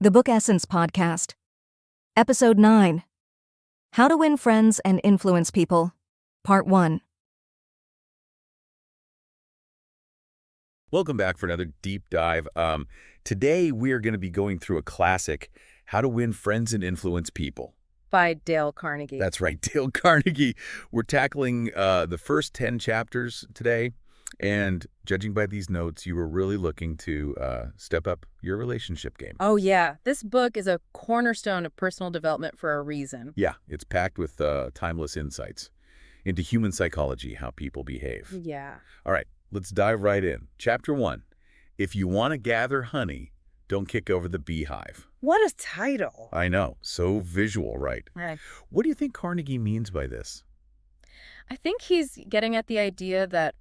The Book Essence Podcast. Episode 9. How to Win Friends and Influence People. Part 1. Welcome back for another deep dive. Today we are going to be going through a classic, How to Win Friends and Influence People. By Dale Carnegie. That's right, Dale Carnegie. We're tackling the first 10 chapters today, and judging by these notes, you were really looking to step up your relationship game. Oh, yeah. This book is a cornerstone of personal development for a reason. Yeah, it's packed with timeless insights into human psychology, how people behave. Yeah. All right, let's dive right in. Chapter 1. If you want to gather honey, don't kick over the beehive. What a title. I know. So visual, right? Right. What do you think Carnegie means by this? I think he's getting at the idea that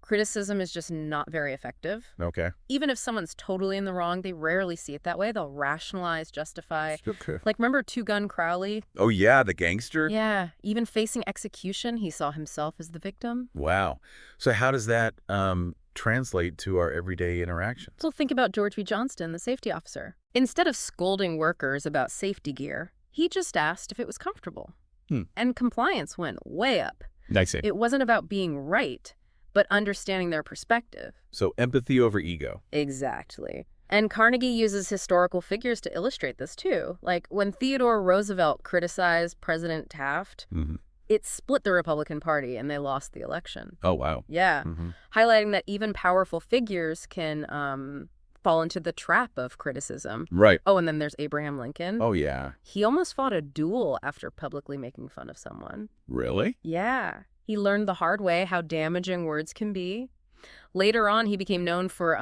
criticism is just not very effective. Okay. Even if someone's totally in the wrong, they rarely see it that way. They'll rationalize, justify. Okay. Like, remember Two Gun Crowley? Oh, yeah, the gangster? Yeah. Even facing execution, he saw himself as the victim. Wow. So how does that translate to our everyday interactions? So think about George V. Johnston, the safety officer. Instead of scolding workers about safety gear, he just asked if it was comfortable. And compliance went way up. I see. It wasn't about being right, but understanding their perspective. So empathy over ego. Exactly. And Carnegie uses historical figures to illustrate this too. Like when Theodore Roosevelt criticized President Taft, it split the Republican Party and they lost the election. Oh, wow. Yeah. Highlighting that even powerful figures can fall into the trap of criticism. Right. Oh, and then there's Abraham Lincoln. Oh, yeah. He almost fought a duel after publicly making fun of someone. Really? Yeah. He learned the hard way how damaging words can be. Later on, he became known for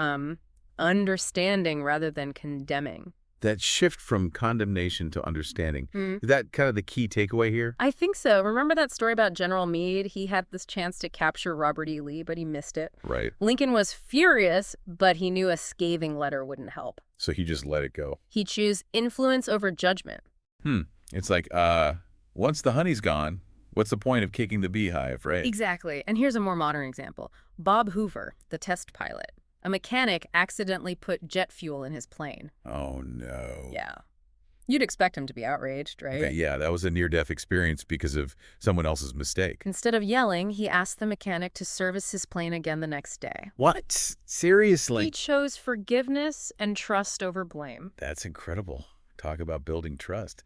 understanding rather than condemning. That shift from condemnation to understanding, is that kind of the key takeaway here? I think so. Remember that story about General Meade? He had this chance to capture Robert E. Lee, but he missed it. Right. Lincoln was furious, but he knew a scathing letter wouldn't help. So he just let it go. He chose influence over judgment. It's like, once the honey's gone, what's the point of kicking the beehive, right? Exactly. And here's a more modern example. Bob Hoover, the test pilot. A mechanic accidentally put jet fuel in his plane. Oh, no. Yeah. You'd expect him to be outraged, right? Okay, yeah, that was a near-death experience because of someone else's mistake. Instead of yelling, he asked the mechanic to service his plane again the next day. What? Seriously? He chose forgiveness and trust over blame. That's incredible. Talk about building trust.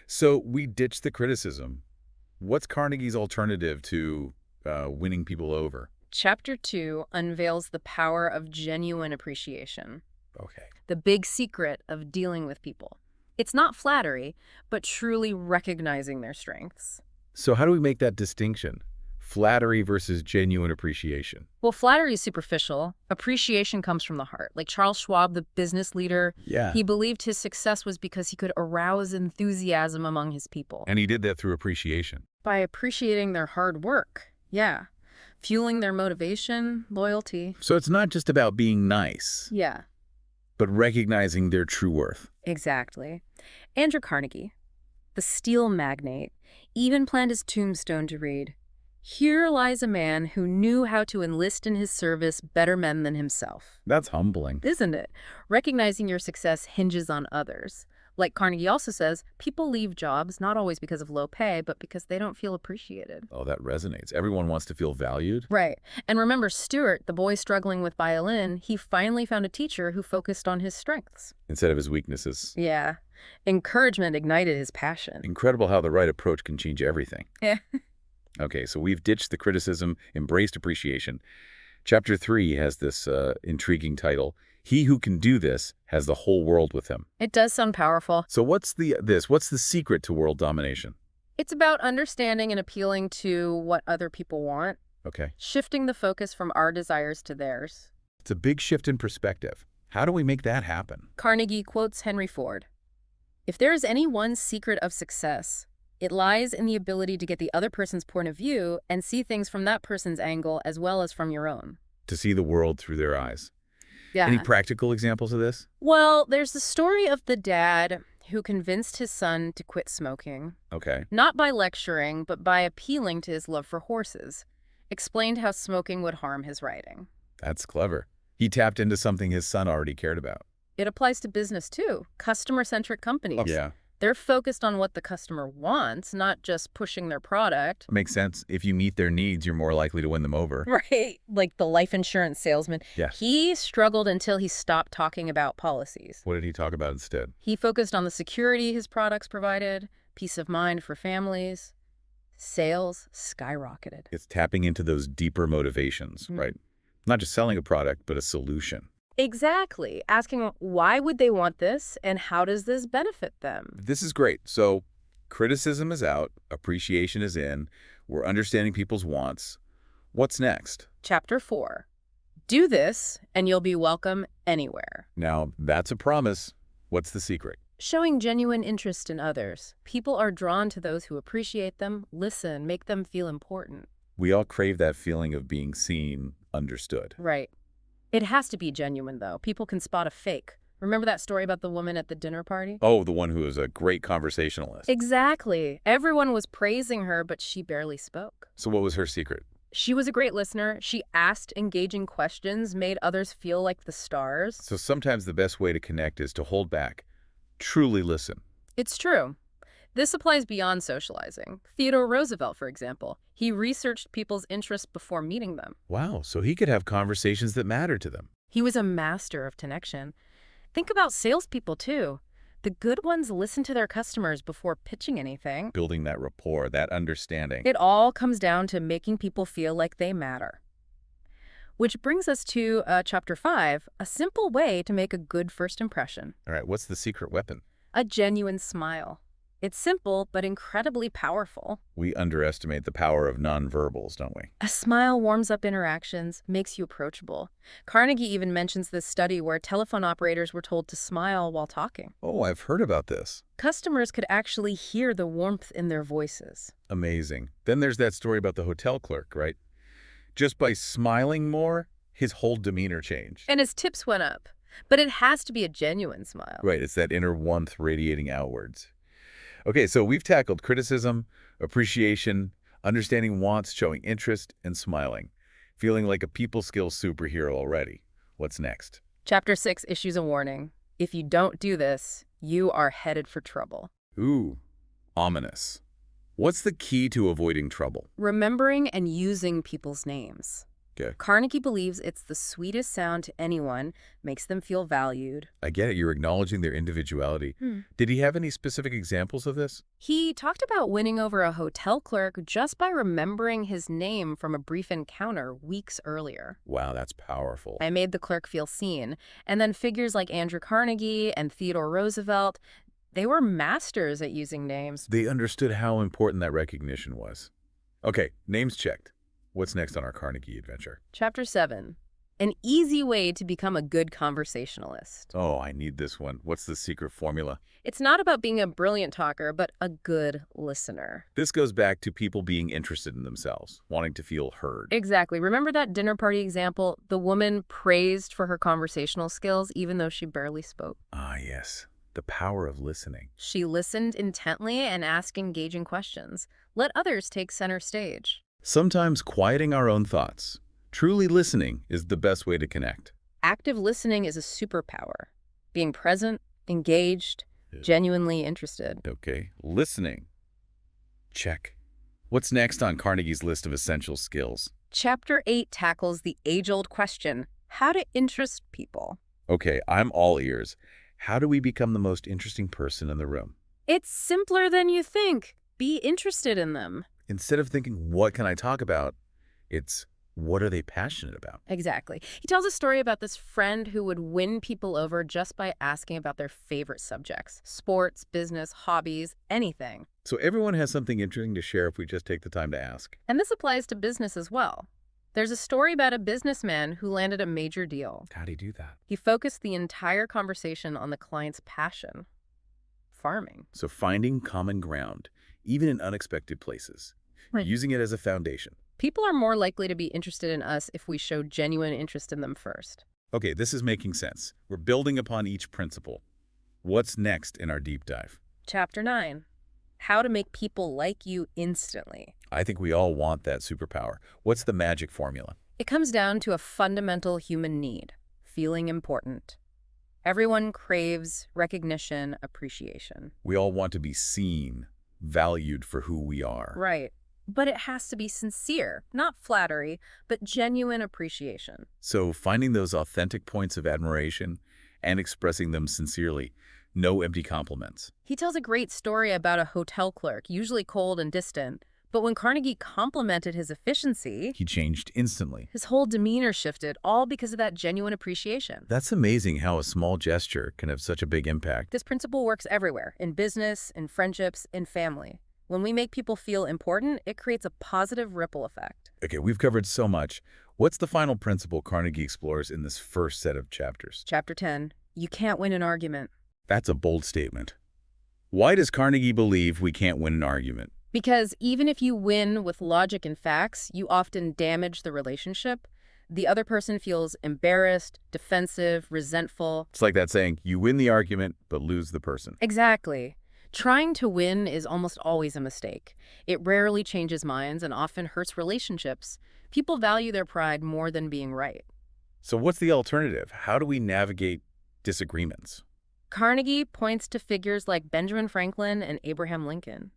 So we ditched the criticism. What's Carnegie's alternative to winning people over? Chapter 2 unveils the power of genuine appreciation. Okay. The big secret of dealing with people. It's not flattery, but truly recognizing their strengths. So how do we make that distinction? Flattery versus genuine appreciation. Well, flattery is superficial. Appreciation comes from the heart. Like Charles Schwab, the business leader, Yeah. he believed his success was because he could arouse enthusiasm among his people. And he did that through appreciation. By appreciating their hard work. Yeah. Fueling their motivation, loyalty. So it's not just about being nice, Yeah, but recognizing their true worth. exactly. Andrew Carnegie, the steel magnate, even planned his tombstone to read, "Here lies a man who knew how to enlist in his service better men than himself." That's humbling. Isn't it? Recognizing your success hinges on others. Like Carnegie also says, people leave jobs not always because of low pay, but because they don't feel appreciated. Oh, that resonates. Everyone wants to feel valued. Right. And remember Stuart, the boy struggling with violin, he finally found a teacher who focused on his strengths. Instead of his weaknesses. Yeah. Encouragement ignited his passion. Incredible how the right approach can change everything. Yeah. Okay, so we've ditched the criticism, embraced appreciation. Chapter 3 has this intriguing title, He Who Can Do This Has the Whole World With Him. It does sound powerful. So what's the secret to world domination? It's about understanding and appealing to what other people want, Okay. shifting the focus from our desires to theirs. It's a big shift in perspective. How do we make that happen? Carnegie quotes Henry Ford. "If there is any one secret of success, it lies in the ability to get the other person's point of view and see things from that person's angle as well as from your own." To see the world through their eyes. Yeah. Any practical examples of this? Well, there's the story of the dad who convinced his son to quit smoking, Okay. not by lecturing, but by appealing to his love for horses. Explained how smoking would harm his riding. That's clever. He tapped into something his son already cared about. It applies to business too. Customer-centric companies. Yeah. They're focused on what the customer wants, not just pushing their product. Makes sense. If you meet their needs, you're more likely to win them over. Right. Like the life insurance salesman. Yes. He struggled until he stopped talking about policies. What did he talk about instead? He focused on the security his products provided, peace of mind for families. Sales skyrocketed. It's tapping into those deeper motivations, right? Not just selling a product, but a solution. Exactly. Asking why would they want this and how does this benefit them? This is great. So criticism is out, appreciation is in, we're understanding people's wants. What's next? Chapter 4. Do this and you'll be welcome anywhere. Now, that's a promise. What's the secret? Showing genuine interest in others. People are drawn to those who appreciate them, listen, make them feel important. We all crave that feeling of being seen, understood. Right. It has to be genuine, though. People can spot a fake. Remember that story about the woman at the dinner party? Oh, the one who is a great conversationalist. Exactly. Everyone was praising her, but she barely spoke. So what was her secret? She was a great listener. She asked engaging questions, made others feel like the stars. So sometimes the best way to connect is to hold back. Truly listen. It's true. This applies beyond socializing. Theodore Roosevelt, for example, he researched people's interests before meeting them. Wow, so he could have conversations that matter to them. He was a master of connection. Think about salespeople, too. The good ones listen to their customers before pitching anything. Building that rapport, that understanding. It all comes down to making people feel like they matter. Which brings us to Chapter 5, a simple way to make a good first impression. All right, what's the secret weapon? A genuine smile. It's simple, but incredibly powerful. We underestimate the power of nonverbals, don't we? A smile warms up interactions, makes you approachable. Carnegie even mentions this study where telephone operators were told to smile while talking. Oh, I've heard about this. Customers could actually hear the warmth in their voices. Amazing. Then there's that story about the hotel clerk, right? Just by smiling more, his whole demeanor changed. And his tips went up. But it has to be a genuine smile. Right, it's that inner warmth radiating outwards. Okay, so we've tackled criticism, appreciation, understanding wants, showing interest, and smiling. Feeling like a people skills superhero already. What's next? Chapter 6 issues a warning. If you don't do this, you are headed for trouble. Ooh, ominous. What's the key to avoiding trouble? Remembering and using people's names. Okay. Carnegie believes it's the sweetest sound to anyone, makes them feel valued. I get it. You're acknowledging their individuality. Did he have any specific examples of this? He talked about winning over a hotel clerk just by remembering his name from a brief encounter weeks earlier. Wow, that's powerful. I made the clerk feel seen. And then figures like Andrew Carnegie and Theodore Roosevelt, they were masters at using names. They understood how important that recognition was. Okay, names checked. What's next on our Carnegie adventure? Chapter 7. An easy way to become a good conversationalist. Oh, I need this one. What's the secret formula? It's not about being a brilliant talker, but a good listener. This goes back to people being interested in themselves, wanting to feel heard. Exactly. Remember that dinner party example? The woman praised for her conversational skills even though she barely spoke. Ah, yes. The power of listening. She listened intently and asked engaging questions. Let others take center stage. Sometimes quieting our own thoughts. Truly listening is the best way to connect. Active listening is a superpower. Being present, engaged, genuinely interested. Okay, listening. Check. What's next on Carnegie's list of essential skills? Chapter 8 tackles the age-old question, how to interest people. Okay, I'm all ears. How do we become the most interesting person in the room? It's simpler than you think. Be interested in them. Instead of thinking, what can I talk about? It's, what are they passionate about? Exactly. He tells a story about this friend who would win people over just by asking about their favorite subjects. Sports, business, hobbies, anything. So everyone has something interesting to share if we just take the time to ask. And this applies to business as well. There's a story about a businessman who landed a major deal. How'd he do that? He focused the entire conversation on the client's passion. Farming. So finding common ground, even in unexpected places. Right. Using it as a foundation. People are more likely to be interested in us if we show genuine interest in them first. Okay, this is making sense. We're building upon each principle. What's next in our deep dive? Chapter 9. How to make people like you instantly. I think we all want that superpower. What's the magic formula? It comes down to a fundamental human need, feeling important. Everyone craves recognition, appreciation. We all want to be seen, valued for who we are. Right. But it has to be sincere, not flattery, but genuine appreciation. So finding those authentic points of admiration and expressing them sincerely, no empty compliments. He tells a great story about a hotel clerk, usually cold and distant, but when Carnegie complimented his efficiency, He changed instantly. his whole demeanor shifted, all because of that genuine appreciation. That's amazing how a small gesture can have such a big impact. This principle works everywhere, in business, in friendships, in family. When we make people feel important, it creates a positive ripple effect. Okay, we've covered so much. What's the final principle Carnegie explores in this first set of chapters? Chapter 10, you can't win an argument. That's a bold statement. Why does Carnegie believe we can't win an argument? Because even if you win with logic and facts, you often damage the relationship. The other person feels embarrassed, defensive, resentful. It's like that saying, you win the argument, but lose the person. Exactly. Trying to win is almost always a mistake. It rarely changes minds and often hurts relationships. People value their pride more than being right. So what's the alternative? How do we navigate disagreements? Carnegie points to figures like Benjamin Franklin and Abraham Lincoln.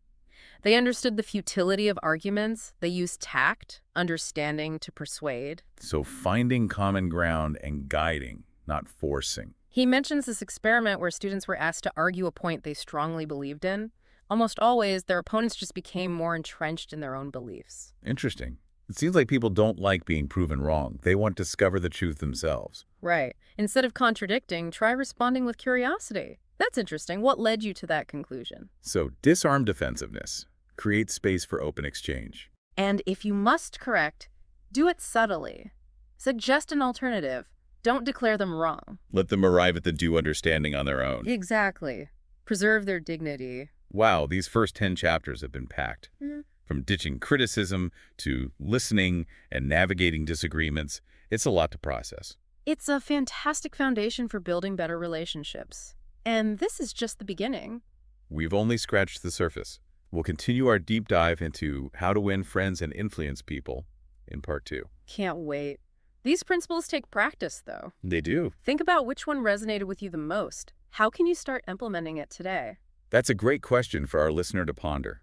They understood the futility of arguments. They used tact, understanding to persuade. So finding common ground and guiding, not forcing. He mentions this experiment where students were asked to argue a point they strongly believed in. Almost always, their opponents just became more entrenched in their own beliefs. Interesting. It seems like people don't like being proven wrong. They want to discover the truth themselves. Right. Instead of contradicting, try responding with curiosity. That's interesting. What led you to that conclusion? So disarm defensiveness. Create space for open exchange. And if you must correct, do it subtly. Suggest an alternative. Don't declare them wrong. Let them arrive at the due understanding on their own. Exactly. Preserve their dignity. Wow, these first 10 chapters have been packed. Mm. From ditching criticism to listening and navigating disagreements, it's a lot to process. It's a fantastic foundation for building better relationships. And this is just the beginning. We've only scratched the surface. We'll continue our deep dive into how to win friends and influence people in part 2. Can't wait. These principles take practice, though. They do. Think about which one resonated with you the most. How can you start implementing it today? That's a great question for our listener to ponder.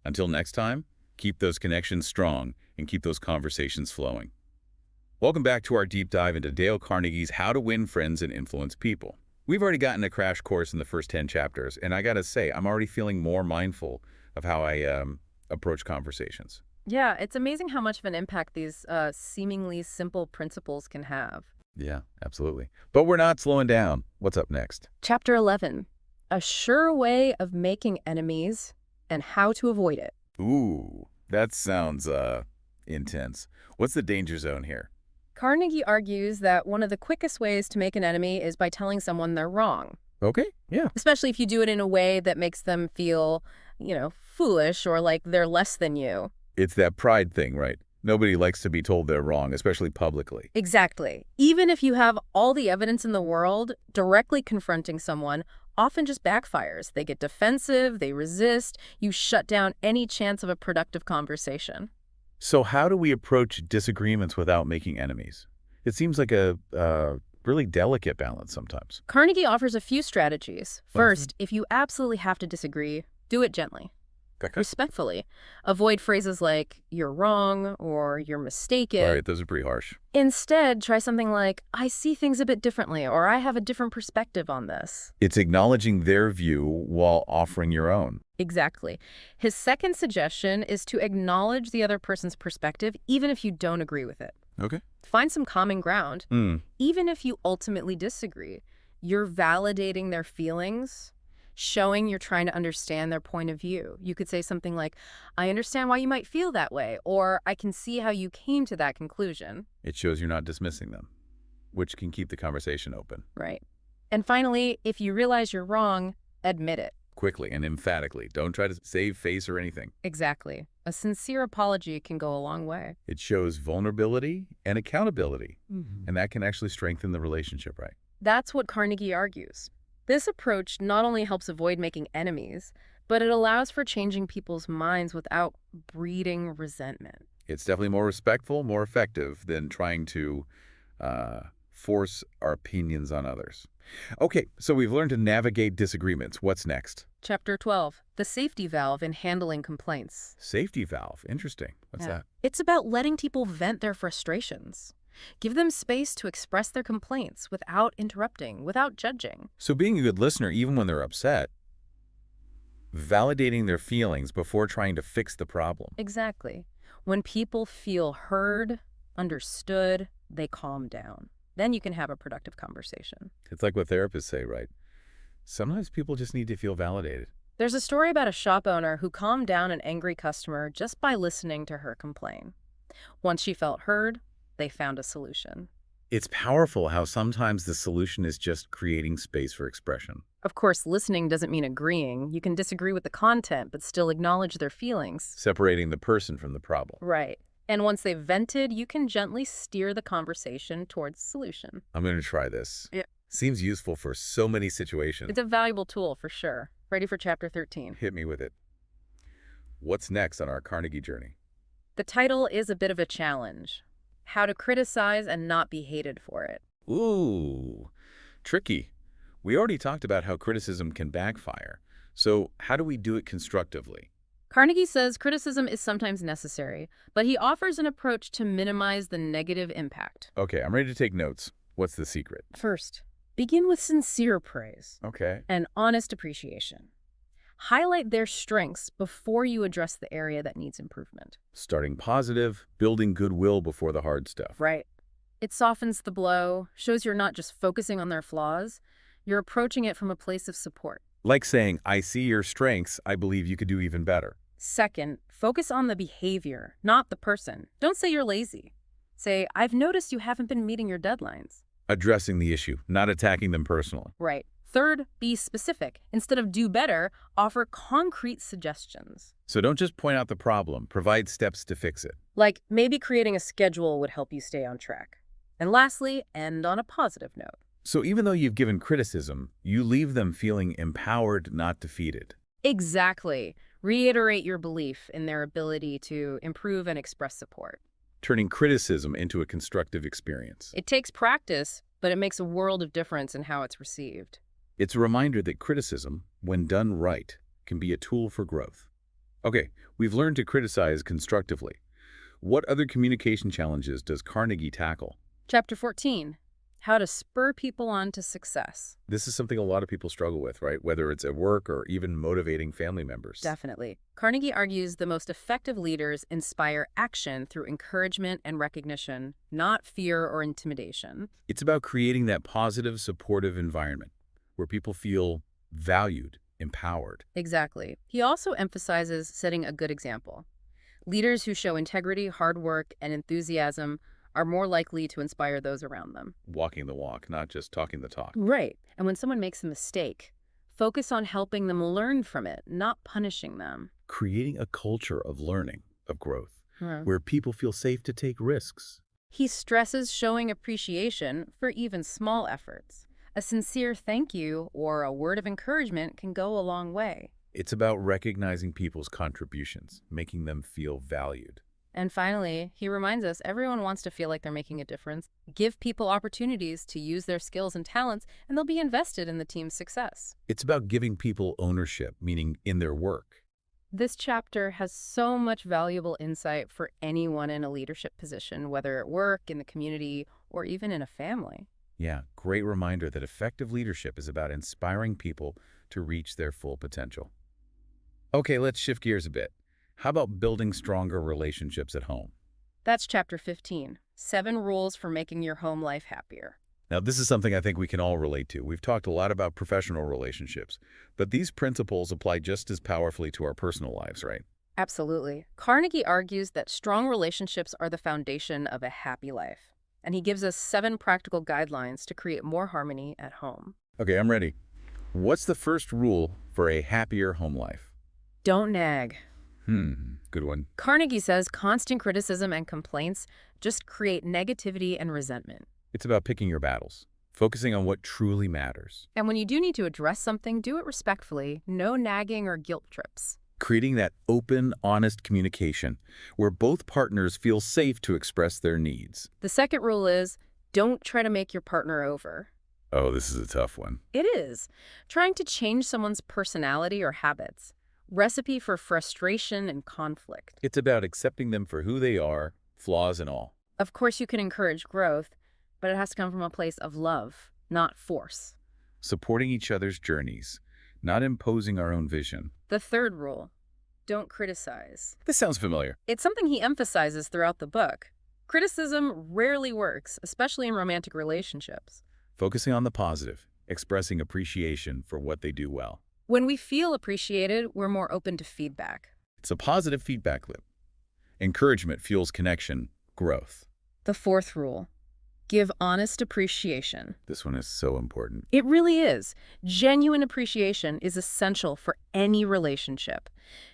Until next time, keep those connections strong and keep those conversations flowing. Welcome back to our deep dive into Dale Carnegie's How to Win Friends and Influence People. We've already gotten a crash course in the first 10 chapters, and I gotta say, I'm already feeling more mindful of how I approach conversations. Yeah, it's amazing how much of an impact these seemingly simple principles can have. Yeah, absolutely. But we're not slowing down. What's up next? Chapter 11, a sure way of making enemies and how to avoid it. Ooh, that sounds intense. What's the danger zone here? Carnegie argues that one of the quickest ways to make an enemy is by telling someone they're wrong, Okay, yeah. especially if you do it in a way that makes them feel, foolish or like they're less than you. It's that pride thing, right? Nobody likes to be told they're wrong, especially publicly. Exactly. Even if you have all the evidence in the world, directly confronting someone often just backfires. They get defensive, they resist, you shut down any chance of a productive conversation. So how do we approach disagreements without making enemies? It seems like a really delicate balance sometimes. Carnegie offers a few strategies. First, if you absolutely have to disagree, do it gently. Respectfully. Avoid phrases like, you're wrong, or you're mistaken. All right, those are pretty harsh. Instead, try something like, I see things a bit differently, or I have a different perspective on this. It's acknowledging their view while offering your own. Exactly. His second suggestion is to acknowledge the other person's perspective, even if you don't agree with it. Okay. Find some common ground. Even if you ultimately disagree, you're validating their feelings, showing you're trying to understand their point of view. You could say something like, I understand why you might feel that way, or I can see how you came to that conclusion. It shows you're not dismissing them, which can keep the conversation open. Right. And finally, if you realize you're wrong, admit it. Quickly and emphatically. Don't try to save face or anything. Exactly. A sincere apology can go a long way. It shows vulnerability and accountability, and that can actually strengthen the relationship, right? That's what Carnegie argues. This approach not only helps avoid making enemies, but it allows for changing people's minds without breeding resentment. It's definitely more respectful, more effective than trying to force our opinions on others. Okay, so we've learned to navigate disagreements. What's next? Chapter 12, the safety valve in handling complaints. Safety valve. Interesting. What's that? It's about letting people vent their frustrations. Give them space to express their complaints without interrupting, without judging. So being a good listener even when they're upset, validating their feelings before trying to fix the problem. Exactly. When people feel heard, understood, they calm down. Then you can have a productive conversation. It's like what therapists say, right? Sometimes people just need to feel validated. There's a story about a shop owner who calmed down an angry customer just by listening to her complain. Once she felt heard, they found a solution. It's powerful how sometimes the solution is just creating space for expression. Of course, listening doesn't mean agreeing. You can disagree with the content, but still acknowledge their feelings. Separating the person from the problem. Right. And once they've vented, you can gently steer the conversation towards solution. I'm going to try this. Yeah. Seems useful for so many situations. It's a valuable tool for sure. Ready for chapter 13. Hit me with it. What's next on our Carnegie journey? The title is a bit of a challenge. How to criticize and not be hated for it. Ooh, tricky. We already talked about how criticism can backfire. So how do we do it constructively? Carnegie says criticism is sometimes necessary, but he offers an approach to minimize the negative impact. Okay, I'm ready to take notes. What's the secret? First, begin with sincere praise Okay. and honest appreciation. Highlight their strengths before you address the area that needs improvement. Starting positive, building goodwill before the hard stuff. Right. It softens the blow, shows you're not just focusing on their flaws, you're approaching it from a place of support. Like saying, I see your strengths, I believe you could do even better. Second, focus on the behavior, not the person. Don't say you're lazy. Say, I've noticed you haven't been meeting your deadlines. Addressing the issue, not attacking them personally. Right. Third, be specific. Instead of do better, offer concrete suggestions. So don't just point out the problem, provide steps to fix it. Like, maybe creating a schedule would help you stay on track. And lastly, end on a positive note. So even though you've given criticism, you leave them feeling empowered, not defeated. Exactly. Reiterate your belief in their ability to improve and express support. Turning criticism into a constructive experience. It takes practice, but it makes a world of difference in how it's received. It's a reminder that criticism, when done right, can be a tool for growth. Okay, we've learned to criticize constructively. What other communication challenges does Carnegie tackle? Chapter 14, how to spur people on to success. This is something a lot of people struggle with, right? Whether it's at work or even motivating family members. Definitely. Carnegie argues the most effective leaders inspire action through encouragement and recognition, not fear or intimidation. It's about creating that positive, supportive environment where people feel valued, empowered. Exactly. He also emphasizes setting a good example. Leaders who show integrity, hard work, and enthusiasm are more likely to inspire those around them. Walking the walk, not just talking the talk. Right. And when someone makes a mistake, focus on helping them learn from it, not punishing them. Creating a culture of learning, of growth, Hmm. where people feel safe to take risks. He stresses showing appreciation for even small efforts. A sincere thank you or a word of encouragement can go a long way. It's about recognizing people's contributions, making them feel valued. And finally, he reminds us everyone wants to feel like they're making a difference. Give people opportunities to use their skills and talents, and they'll be invested in the team's success. It's about giving people ownership, meaning in their work. This chapter has so much valuable insight for anyone in a leadership position, whether at work, in the community, or even in a family. Yeah, great reminder that effective leadership is about inspiring people to reach their full potential. Okay, let's shift gears a bit. How about building stronger relationships at home? That's chapter 15, 7 rules for making your home life happier. Now, this is something I think we can all relate to. We've talked a lot about professional relationships, but these principles apply just as powerfully to our personal lives, right? Absolutely. Carnegie argues that strong relationships are the foundation of a happy life. And he gives us 7 practical guidelines to create more harmony at home. Okay, I'm ready. What's the first rule for a happier home life? Don't nag. Good one. Carnegie says constant criticism and complaints just create negativity and resentment. It's about picking your battles, focusing on what truly matters. And when you do need to address something, do it respectfully. No nagging or guilt trips. Creating that open, honest communication where both partners feel safe to express their needs. The second rule is Don't try to make your partner over. Oh, this is a tough one. It is. Trying to change someone's personality or habits. Recipe for frustration and conflict. It's about accepting them for who they are, flaws and all. Of course, you can encourage growth, but it has to come from a place of love, not force. Supporting each other's journeys, not imposing our own vision. The third rule, don't criticize. This sounds familiar. It's something he emphasizes throughout the book. Criticism rarely works, especially in romantic relationships. Focusing on the positive, expressing appreciation for what they do well. When we feel appreciated, we're more open to feedback. It's a positive feedback loop. Encouragement fuels connection, growth. The fourth rule, give honest appreciation. This one is so important. It really is. Genuine appreciation is essential for any relationship.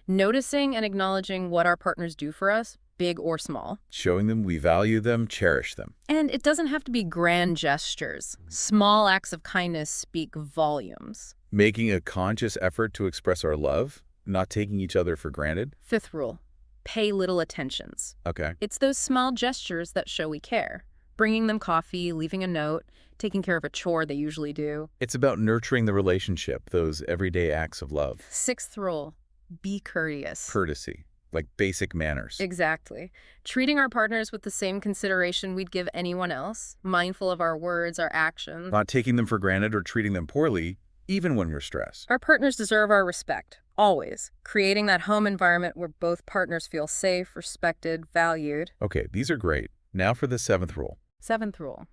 Noticing and acknowledging what our partners do for us, big or small. Showing them we value them, cherish them. And it doesn't have to be grand gestures. Small acts of kindness speak volumes. Making a conscious effort to express our love, not taking each other for granted. Fifth rule, pay little attentions. Okay. It's those small gestures that show we care. Bringing them coffee, leaving a note, taking care of a chore they usually do. It's about nurturing the relationship, those everyday acts of love. Sixth rule, be courteous. Courtesy, like basic manners. Exactly. Treating our partners with the same consideration we'd give anyone else, mindful of our words, our actions. Not taking them for granted or treating them poorly, even when we're stressed. Our partners deserve our respect, always. Creating that home environment where both partners feel safe, respected, valued. Okay, these are great. Now for the seventh rule. Seventh rule,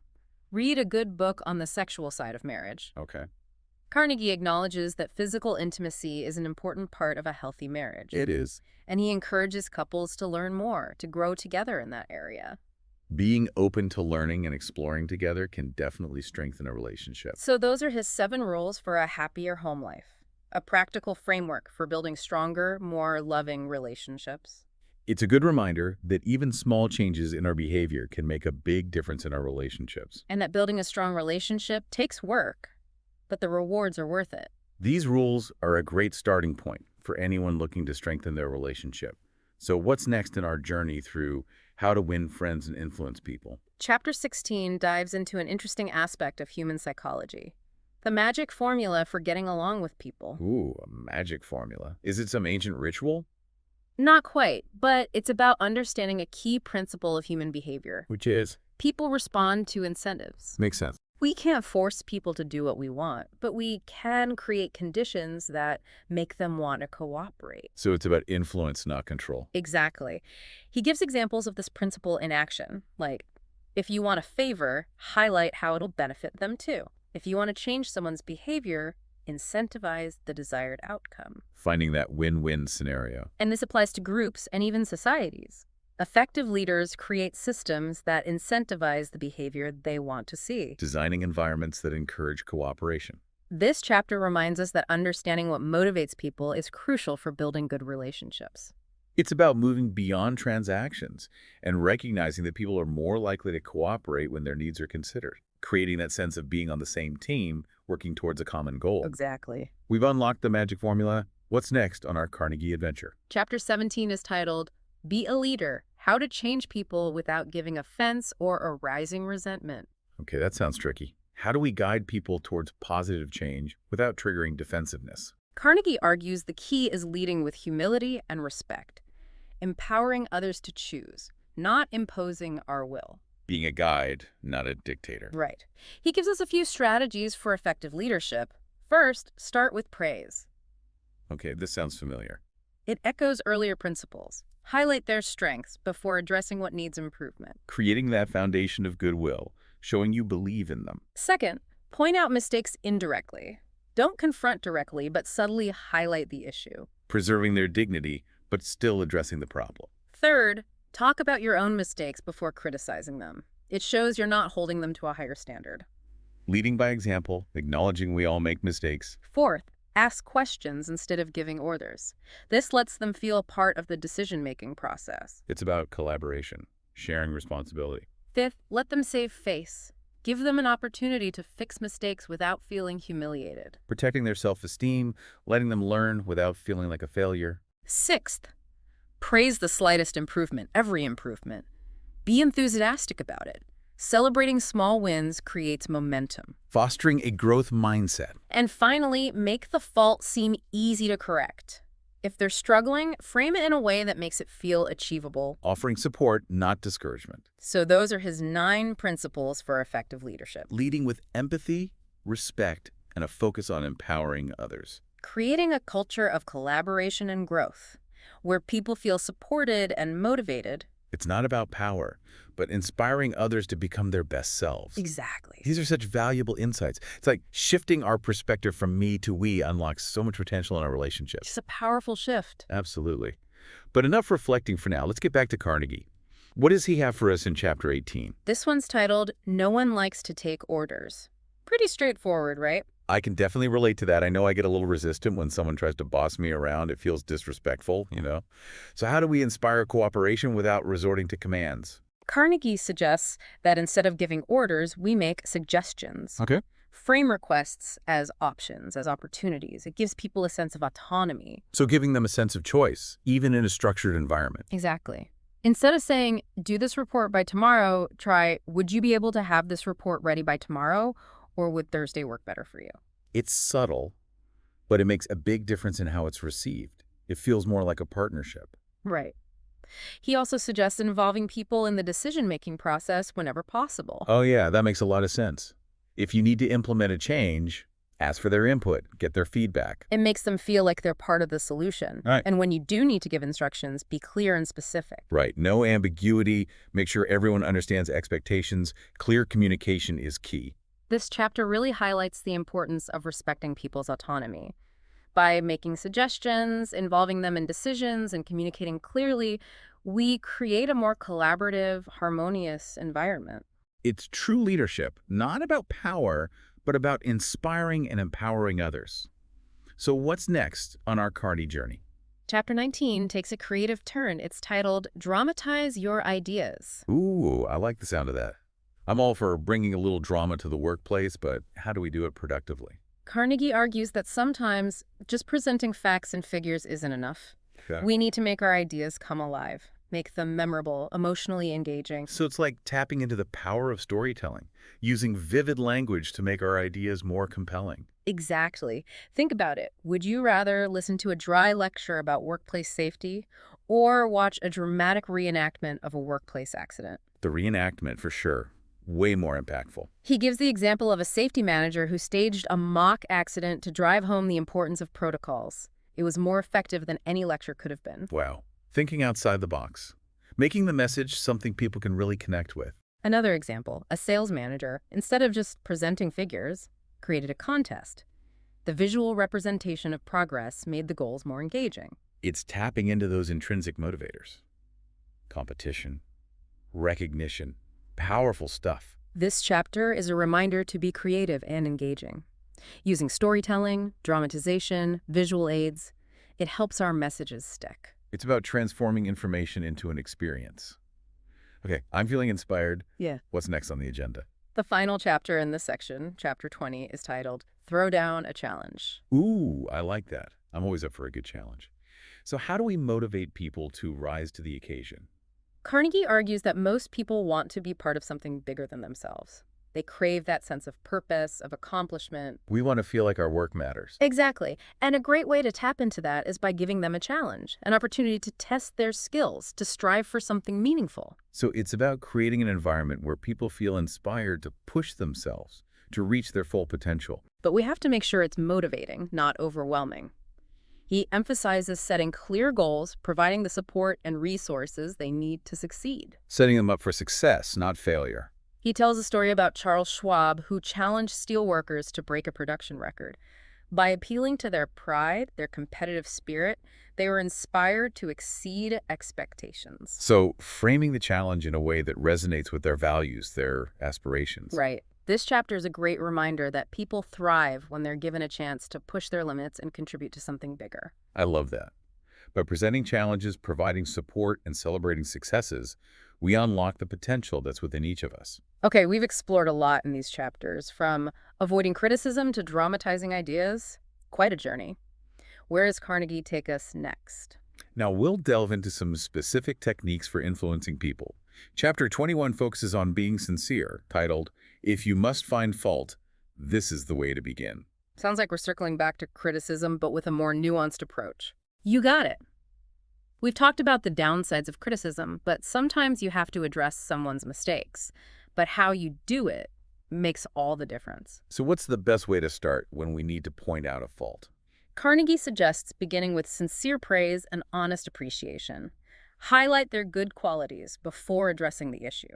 read a good book on the sexual side of marriage. Okay. Carnegie acknowledges that physical intimacy is an important part of a healthy marriage. It is. And he encourages couples to learn more, to grow together in that area. Being open to learning and exploring together can definitely strengthen a relationship. So those are his 7 rules for a happier home life. A practical framework for building stronger, more loving relationships. It's a good reminder that even small changes in our behavior can make a big difference in our relationships. And that building a strong relationship takes work, but the rewards are worth it. These rules are a great starting point for anyone looking to strengthen their relationship. So what's next in our journey through how to win friends and influence people? Chapter 16 dives into an interesting aspect of human psychology. The magic formula for getting along with people. Ooh, a magic formula. Is it some ancient ritual? Not quite, but it's about understanding a key principle of human behavior. Which is? People respond to incentives. Makes sense. We can't force people to do what we want, but we can create conditions that make them want to cooperate. So it's about influence, not control. Exactly. He gives examples of this principle in action, like, if you want a favor, highlight how it'll benefit them too. If you want to change someone's behavior, incentivize the desired outcome. Finding that win-win scenario. And this applies to groups and even societies. Effective leaders create systems that incentivize the behavior they want to see. Designing environments that encourage cooperation. This chapter reminds us that understanding what motivates people is crucial for building good relationships. It's about moving beyond transactions and recognizing that people are more likely to cooperate when their needs are considered. Creating that sense of being on the same team, working towards a common goal. Exactly. We've unlocked the magic formula. What's next on our Carnegie adventure? Chapter 17 is titled, Be a Leader, How to Change People Without Giving Offense or Arising Resentment. Okay, that sounds tricky. How do we guide people towards positive change without triggering defensiveness? Carnegie argues the key is leading with humility and respect, empowering others to choose, not imposing our will. Being a guide, not a dictator. Right. He gives us a few strategies for effective leadership. First, start with praise. Okay, this sounds familiar. It echoes earlier principles. Highlight their strengths before addressing what needs improvement. Creating that foundation of goodwill, showing you believe in them. Second, point out mistakes indirectly. Don't confront directly, but subtly highlight the issue. Preserving their dignity, but still addressing the problem. Third, talk about your own mistakes before criticizing them. It shows you're not holding them to a higher standard. Leading by example, acknowledging we all make mistakes. Fourth, ask questions instead of giving orders. This lets them feel part of the decision-making process. It's about collaboration, sharing responsibility. Fifth, let them save face. Give them an opportunity to fix mistakes without feeling humiliated. Protecting their self-esteem, letting them learn without feeling like a failure. Sixth, praise the slightest improvement, every improvement. Be enthusiastic about it. Celebrating small wins creates momentum. Fostering a growth mindset. And finally, make the fault seem easy to correct. If they're struggling, frame it in a way that makes it feel achievable. Offering support, not discouragement. So those are his 9 principles for effective leadership. Leading with empathy, respect, and a focus on empowering others. Creating a culture of collaboration and growth, where people feel supported and motivated. It's not about power, but inspiring others to become their best selves. Exactly. These are such valuable insights. It's like shifting our perspective from me to we unlocks so much potential in our relationships. It's a powerful shift. Absolutely. But enough reflecting for now. Let's get back to Carnegie. What does he have for us in Chapter 18? This one's titled, No One Likes to Take Orders. Pretty straightforward, right? I can definitely relate to that. I know I get a little resistant when someone tries to boss me around. It feels disrespectful, you know? So how do we inspire cooperation without resorting to commands? Carnegie suggests that instead of giving orders, we make suggestions. Okay. Frame requests as options, as opportunities. It gives people a sense of autonomy. So giving them a sense of choice, even in a structured environment. Exactly. Instead of saying, do this report by tomorrow, try, would you be able to have this report ready by tomorrow? Or would Thursday work better for you? It's subtle, but it makes a big difference in how it's received. It feels more like a partnership. Right. He also suggests involving people in the decision-making process whenever possible. Oh yeah, that makes a lot of sense. If you need to implement a change, ask for their input, get their feedback. It makes them feel like they're part of the solution. Right. And when you do need to give instructions, be clear and specific. Right. No ambiguity. Make sure everyone understands expectations. Clear communication is key. This chapter really highlights the importance of respecting people's autonomy. By making suggestions, involving them in decisions, and communicating clearly, we create a more collaborative, harmonious environment. It's true leadership, not about power, but about inspiring and empowering others. So what's next on our Carnegie journey? Chapter 19 takes a creative turn. It's titled, Dramatize Your Ideas. Ooh, I like the sound of that. I'm all for bringing a little drama to the workplace, but how do we do it productively? Carnegie argues that sometimes just presenting facts and figures isn't enough. Okay. We need to make our ideas come alive, make them memorable, emotionally engaging. So it's like tapping into the power of storytelling, using vivid language to make our ideas more compelling. Exactly. Think about it. Would you rather listen to a dry lecture about workplace safety or watch a dramatic reenactment of a workplace accident? The reenactment, for sure. Way more impactful. He gives the example of a safety manager who staged a mock accident to drive home the importance of protocols. It was more effective than any lecture could have been. Wow. Thinking outside the box. Making the message something people can really connect with. Another example, a sales manager, instead of just presenting figures, created a contest. The visual representation of progress made the goals more engaging. It's tapping into those intrinsic motivators. Competition, recognition, powerful stuff. This chapter is a reminder to be creative and engaging. Using storytelling, dramatization, visual aids, it helps our messages stick. It's about transforming information into an experience. Okay, I'm feeling inspired. Yeah. What's next on the agenda? The final chapter in this section, chapter 20, is titled, Throw Down a Challenge. Ooh, I like that. I'm always up for a good challenge. So how do we motivate people to rise to the occasion? Carnegie argues that most people want to be part of something bigger than themselves. They crave that sense of purpose, of accomplishment. We want to feel like our work matters. Exactly. And a great way to tap into that is by giving them a challenge, an opportunity to test their skills, to strive for something meaningful. So it's about creating an environment where people feel inspired to push themselves, to reach their full potential. But we have to make sure it's motivating, not overwhelming. He emphasizes setting clear goals, providing the support and resources they need to succeed. Setting them up for success, not failure. He tells a story about Charles Schwab, who challenged steelworkers to break a production record. By appealing to their pride, their competitive spirit, they were inspired to exceed expectations. So framing the challenge in a way that resonates with their values, their aspirations. Right. This chapter is a great reminder that people thrive when they're given a chance to push their limits and contribute to something bigger. I love that. By presenting challenges, providing support, and celebrating successes, we unlock the potential that's within each of us. Okay, we've explored a lot in these chapters, from avoiding criticism to dramatizing ideas. Quite a journey. Where does Carnegie take us next? Now, we'll delve into some specific techniques for influencing people, Chapter 21 focuses on being sincere, titled, If You Must Find Fault, This is the Way to Begin. Sounds like we're circling back to criticism, but with a more nuanced approach. You got it. We've talked about the downsides of criticism, but sometimes you have to address someone's mistakes. But how you do it makes all the difference. So what's the best way to start when we need to point out a fault? Carnegie suggests beginning with sincere praise and honest appreciation. Highlight their good qualities before addressing the issue.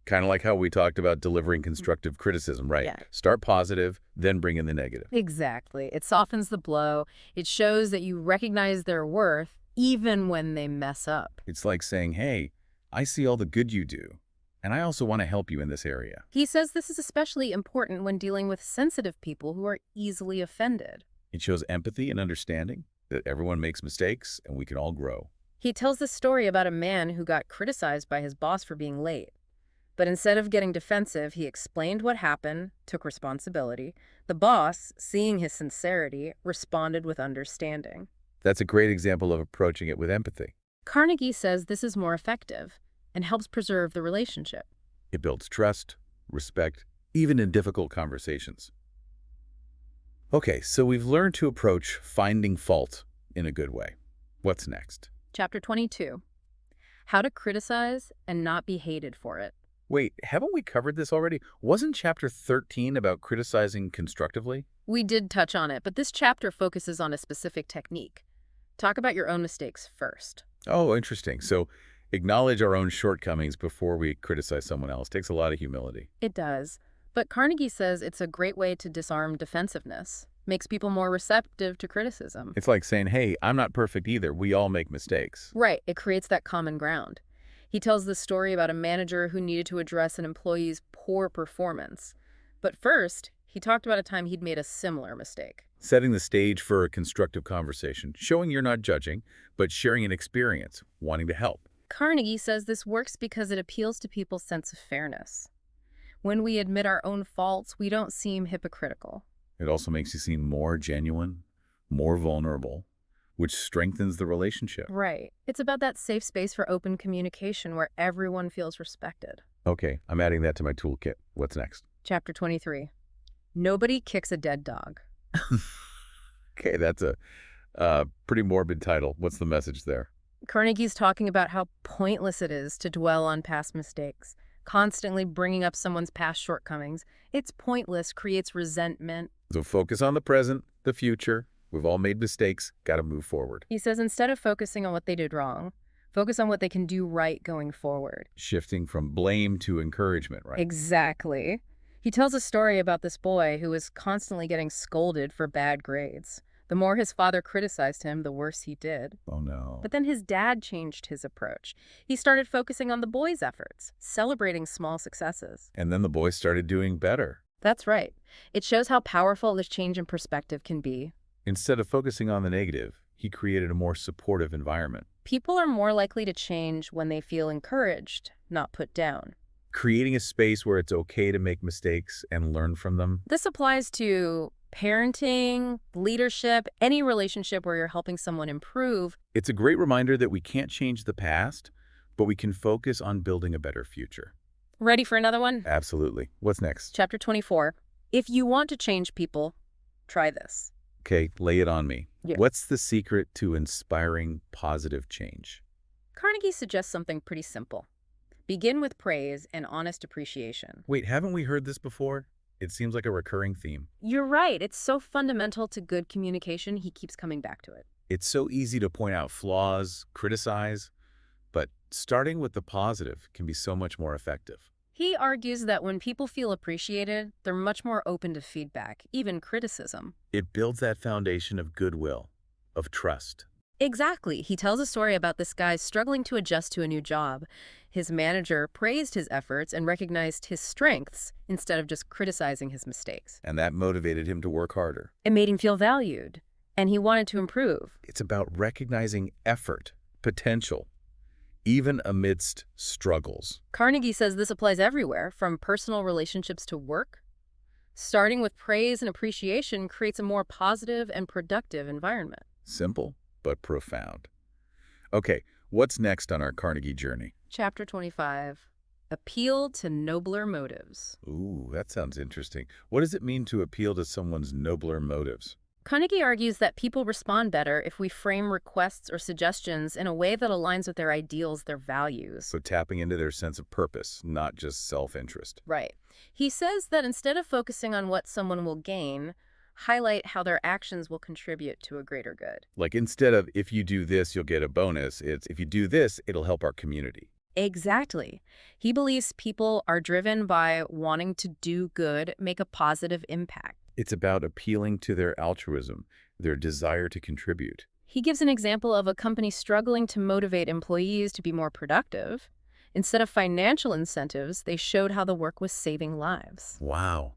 Kind of like how we talked about delivering constructive criticism, right? Yeah. Start positive, then bring in the negative. Exactly. It softens the blow. It shows that you recognize their worth even when they mess up. It's like saying, hey, I see all the good you do, and I also want to help you in this area. He says this is especially important when dealing with sensitive people who are easily offended. It shows empathy and understanding that everyone makes mistakes and we can all grow. He tells this story about a man who got criticized by his boss for being late. But instead of getting defensive, he explained what happened, took responsibility. The boss, seeing his sincerity, responded with understanding. That's a great example of approaching it with empathy. Carnegie says this is more effective and helps preserve the relationship. It builds trust, respect, even in difficult conversations. Okay, so we've learned to approach finding fault in a good way. What's next? Chapter 22. How to criticize and not be hated for it. Wait, haven't we covered this already? Wasn't Chapter 13 about criticizing constructively? We did touch on it, but this chapter focuses on a specific technique. Talk about your own mistakes first. Oh, interesting. So acknowledge our own shortcomings before we criticize someone else. Takes a lot of humility. It does. But Carnegie says it's a great way to disarm defensiveness. Makes people more receptive to criticism. It's like saying, hey, I'm not perfect either. We all make mistakes. Right. It creates that common ground. He tells the story about a manager who needed to address an employee's poor performance. But first, he talked about a time he'd made a similar mistake. Setting the stage for a constructive conversation, showing you're not judging, but sharing an experience, wanting to help. Carnegie says this works because it appeals to people's sense of fairness. When we admit our own faults, we don't seem hypocritical. It also makes you seem more genuine, more vulnerable, which strengthens the relationship. Right. It's about that safe space for open communication where everyone feels respected. Okay, I'm adding that to my toolkit. What's next? Chapter 23. Nobody kicks a dead dog. Okay, that's a pretty morbid title. What's the message there? Carnegie's talking about how pointless it is to dwell on past mistakes, constantly bringing up someone's past shortcomings. It's pointless, creates resentment. So focus on the present, the future. We've all made mistakes, got to move forward. He says instead of focusing on what they did wrong, focus on what they can do right going forward. Shifting from blame to encouragement, right? Exactly. He tells a story about this boy who was constantly getting scolded for bad grades. The more his father criticized him, the worse he did. Oh, no. But then his dad changed his approach. He started focusing on the boy's efforts, celebrating small successes. And then the boy started doing better. That's right. It shows how powerful this change in perspective can be. Instead of focusing on the negative, he created a more supportive environment. People are more likely to change when they feel encouraged, not put down. Creating a space where it's okay to make mistakes and learn from them. This applies to parenting, leadership, any relationship where you're helping someone improve. It's a great reminder that we can't change the past, but we can focus on building a better future. Ready for another one? Absolutely. What's next? Chapter 24. If you want to change people, try this. Okay, lay it on me. Yeah. What's the secret to inspiring positive change? Carnegie suggests something pretty simple. Begin with praise and honest appreciation. Wait, haven't we heard this before? It seems like a recurring theme. You're right. It's so fundamental to good communication, he keeps coming back to it. It's so easy to point out flaws, criticize, but starting with the positive can be so much more effective. He argues that when people feel appreciated, they're much more open to feedback, even criticism. It builds that foundation of goodwill, of trust. Exactly. He tells a story about this guy struggling to adjust to a new job. His manager praised his efforts and recognized his strengths instead of just criticizing his mistakes. And that motivated him to work harder. It made him feel valued, and he wanted to improve. It's about recognizing effort, potential, even amidst struggles. Carnegie says this applies everywhere, from personal relationships to work. Starting with praise and appreciation creates a more positive and productive environment. Simple, but profound. Okay, what's next on our Carnegie journey? Chapter 25. Appeal to nobler motives. Ooh, that sounds interesting. What does it mean to appeal to someone's nobler motives? Carnegie argues that people respond better if we frame requests or suggestions in a way that aligns with their ideals, their values. So tapping into their sense of purpose, not just self-interest. Right. He says that instead of focusing on what someone will gain, highlight how their actions will contribute to a greater good. Like instead of, if you do this, you'll get a bonus, it's, if you do this, it'll help our community. Exactly. He believes people are driven by wanting to do good, make a positive impact. It's about appealing to their altruism, their desire to contribute. He gives an example of a company struggling to motivate employees to be more productive. Instead of financial incentives, they showed how the work was saving lives. Wow.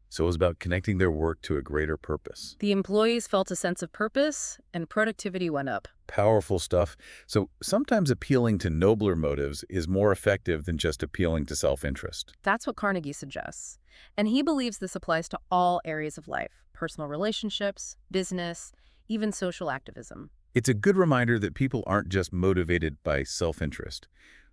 So it was about connecting their work to a greater purpose. The employees felt a sense of purpose, and productivity went up. Powerful stuff. So sometimes appealing to nobler motives is more effective than just appealing to self-interest. That's what Carnegie suggests. And he believes this applies to all areas of life: personal relationships, business, even social activism. It's a good reminder that people aren't just motivated by self-interest.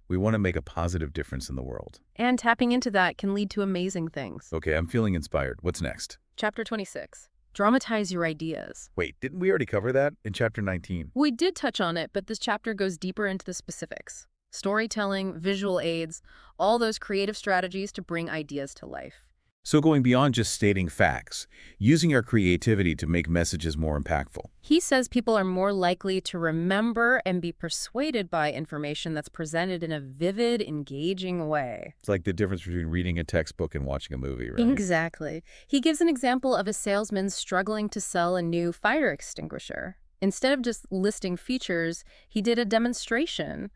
We want to make a positive difference in the world. And tapping into that can lead to amazing things. Okay, I'm feeling inspired. What's next? Chapter 26. Dramatize your ideas. Wait, didn't we already cover that in Chapter 19? We did touch on it, but this chapter goes deeper into the specifics. Storytelling, visual aids, all those creative strategies to bring ideas to life. So going beyond just stating facts, using our creativity to make messages more impactful. He says people are more likely to remember and be persuaded by information that's presented in a vivid, engaging way. It's like the difference between reading a textbook and watching a movie, right? Exactly. He gives an example of a salesman struggling to sell a new fire extinguisher. Instead of just listing features, he did a demonstration,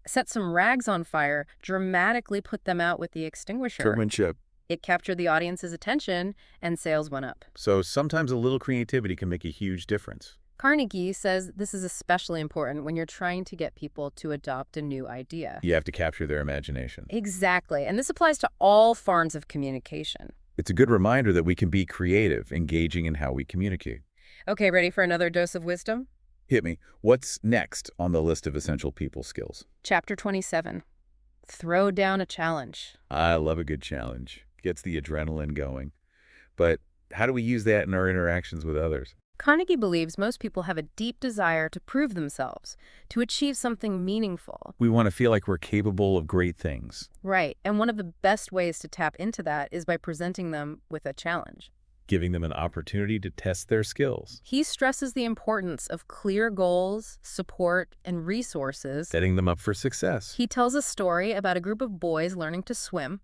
set some rags on fire, dramatically put them out with the extinguisher. Showmanship. It captured the audience's attention, and sales went up. So sometimes a little creativity can make a huge difference. Carnegie says this is especially important when you're trying to get people to adopt a new idea. You have to capture their imagination. Exactly, and this applies to all forms of communication. It's a good reminder that we can be creative, engaging in how we communicate. Okay, ready for another dose of wisdom? Hit me. What's next on the list of essential people skills? Chapter 27. Throw down a challenge. I love a good challenge. Gets the adrenaline going. But how do we use that in our interactions with others? Carnegie believes most people have a deep desire to prove themselves, to achieve something meaningful. We want to feel like we're capable of great things. Right, and one of the best ways to tap into that is by presenting them with a challenge. Giving them an opportunity to test their skills. He stresses the importance of clear goals, support, and resources. Setting them up for success. He tells a story about a group of boys learning to swim.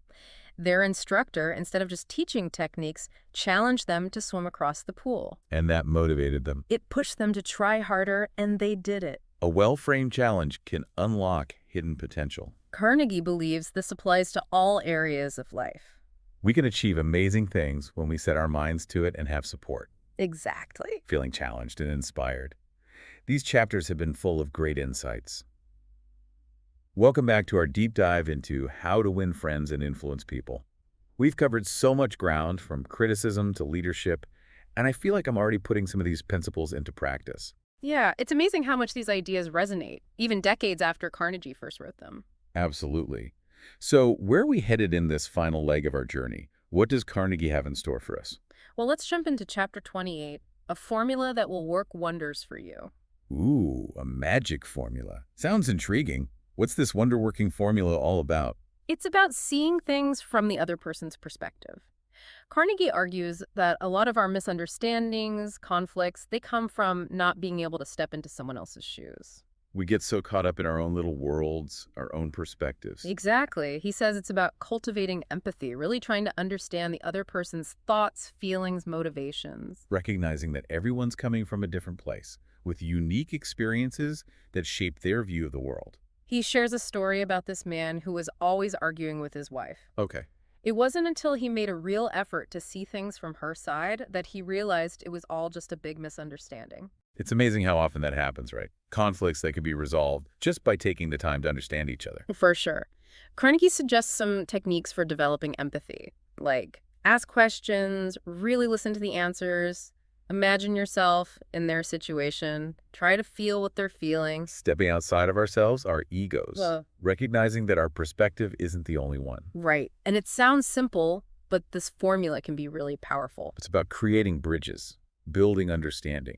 Their instructor, instead of just teaching techniques, challenged them to swim across the pool. And that motivated them. It pushed them to try harder, and they did it. A well-framed challenge can unlock hidden potential. Carnegie believes this applies to all areas of life. We can achieve amazing things when we set our minds to it and have support. Exactly. Feeling challenged and inspired. These chapters have been full of great insights. Welcome back to our deep dive into how to win friends and influence people. We've covered so much ground, from criticism to leadership, and I feel like I'm already putting some of these principles into practice. Yeah, it's amazing how much these ideas resonate, even decades after Carnegie first wrote them. Absolutely. So where are we headed in this final leg of our journey? What does Carnegie have in store for us? Well, let's jump into Chapter 28, a formula that will work wonders for you. Ooh, a magic formula. Sounds intriguing. What's this wonder-working formula all about? It's about seeing things from the other person's perspective. Carnegie argues that a lot of our misunderstandings, conflicts, they come from not being able to step into someone else's shoes. We get so caught up in our own little worlds, our own perspectives. Exactly. He says it's about cultivating empathy, really trying to understand the other person's thoughts, feelings, motivations. Recognizing that everyone's coming from a different place, with unique experiences that shape their view of the world. He shares a story about this man who was always arguing with his wife. Okay. It wasn't until he made a real effort to see things from her side that he realized it was all just a big misunderstanding. It's amazing how often that happens, right? Conflicts that can be resolved just by taking the time to understand each other. For sure. Carnegie suggests some techniques for developing empathy, like ask questions, really listen to the answers, Imagine yourself in their situation. Try to feel what they're feeling. Stepping outside of ourselves, our egos, Uh, recognizing that our perspective isn't the only one. Right. And it sounds simple, but this formula can be really powerful. It's about creating bridges, building understanding.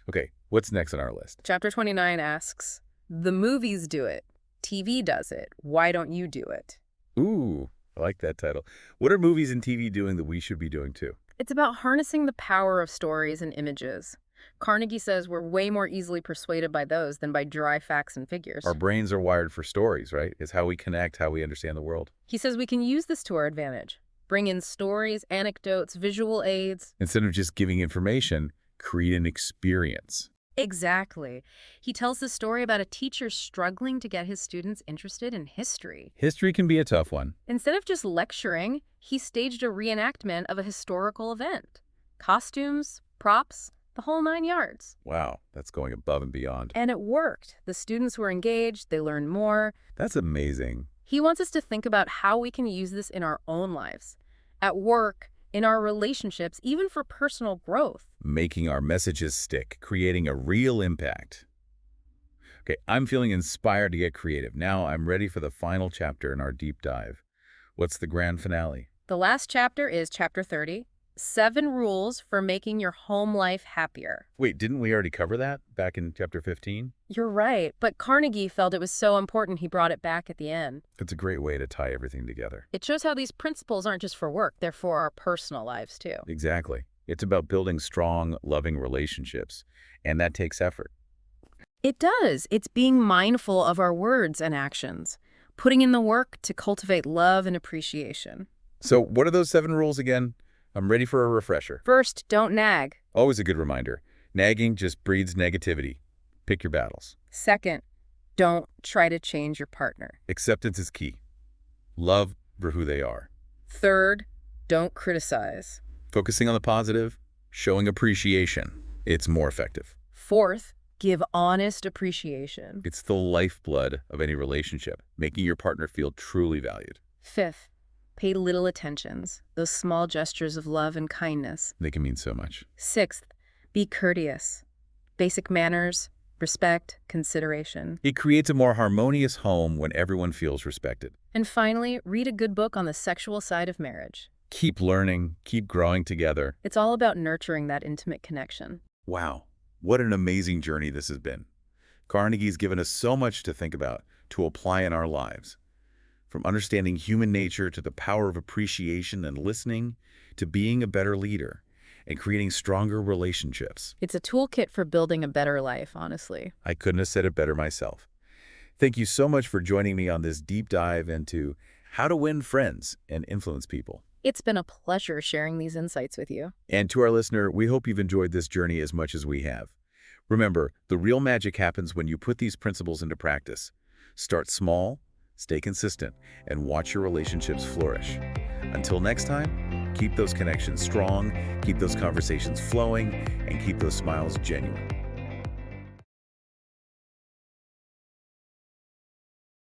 Okay, what's next on our list? Chapter 29 asks, the movies do it. TV does it. Why don't you do it? Ooh, I like that title. What are movies and TV doing that we should be doing too? It's about harnessing the power of stories and images. Carnegie says we're way more easily persuaded by those than by dry facts and figures. Our brains are wired for stories, right? It's how we connect, how we understand the world. He says we can use this to our advantage. Bring in stories, anecdotes, visual aids. Instead of just giving information, create an experience. Exactly. He tells the story about a teacher struggling to get his students interested in history. History can be a tough one. Instead of just lecturing, he staged a reenactment of a historical event. Costumes, props, the whole 9 yards. Wow, that's going above and beyond. And it worked. The students were engaged, they learned more. That's amazing. He wants us to think about how we can use this in our own lives. At work, in our relationships, even for personal growth. Making our messages stick, creating a real impact. Okay, I'm feeling inspired to get creative. Now I'm ready for the final chapter in our deep dive. What's the grand finale? The last chapter is chapter 30, 7 rules for making your home life happier. Wait, didn't we already cover that back in chapter 15? You're right, but Carnegie felt it was so important he brought it back at the end. It's a great way to tie everything together. It shows how these principles aren't just for work, they're for our personal lives too. Exactly. It's about building strong, loving relationships, and that takes effort. It does. It's being mindful of our words and actions, putting in the work to cultivate love and appreciation. So what are those 7 rules again? I'm ready for a refresher. First, don't nag. Always a good reminder. Nagging just breeds negativity. Pick your battles. Second, don't try to change your partner. Acceptance is key. Love for who they are. Third, don't criticize. Focusing on the positive, showing appreciation. It's more effective. Fourth, give honest appreciation. It's the lifeblood of any relationship, making your partner feel truly valued. Fifth, pay little attentions, those small gestures of love and kindness. They can mean so much. Sixth, be courteous. Basic manners, respect, consideration. It creates a more harmonious home when everyone feels respected. And finally, read a good book on the sexual side of marriage. Keep learning, keep growing together. It's all about nurturing that intimate connection. Wow, what an amazing journey this has been. Carnegie's given us so much to think about, to apply in our lives. From understanding human nature to the power of appreciation and listening, to being a better leader and creating stronger relationships. It's a toolkit for building a better life, honestly. I couldn't have said it better myself. Thank you so much for joining me on this deep dive into how to win friends and influence people. It's been a pleasure sharing these insights with you. And to our listener, we hope you've enjoyed this journey as much as we have. Remember, the real magic happens when you put these principles into practice. Start small, stay consistent, and watch your relationships flourish. Until next time, keep those connections strong, keep those conversations flowing, and keep those smiles genuine.